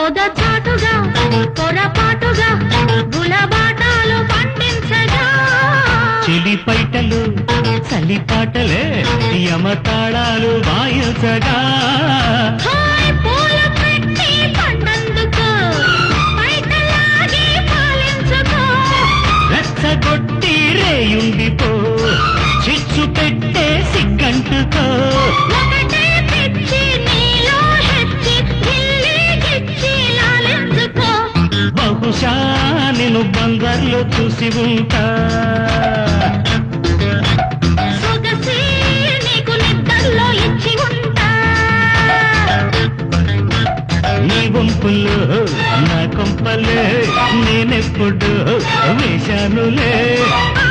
చాటుగా పొరపాటుగా గులబాటాలు పండించగా చెలి పైటలు చలిపాటలే యమతాళాలు వాయించగా హాయ్ పూల పెట్టి పండందుకు బయటలాగి పాలించుకో రెచ్చగొట్టి రేయుండిపో చిచ్చు పెట్టే సిగ్గంటుకో ఒకటే పిచ్చి నీలో హెచ్చి గిల్లి గిచ్చి లాలించుకో బహుశా నేను బంగారులో చూసి ఉంటా సొగసి నీకు నిద్రలో ఇచ్చి ఉంటా నీ వంపులు నా కొంపలే నేనెప్పుడు వేశానులే ఆ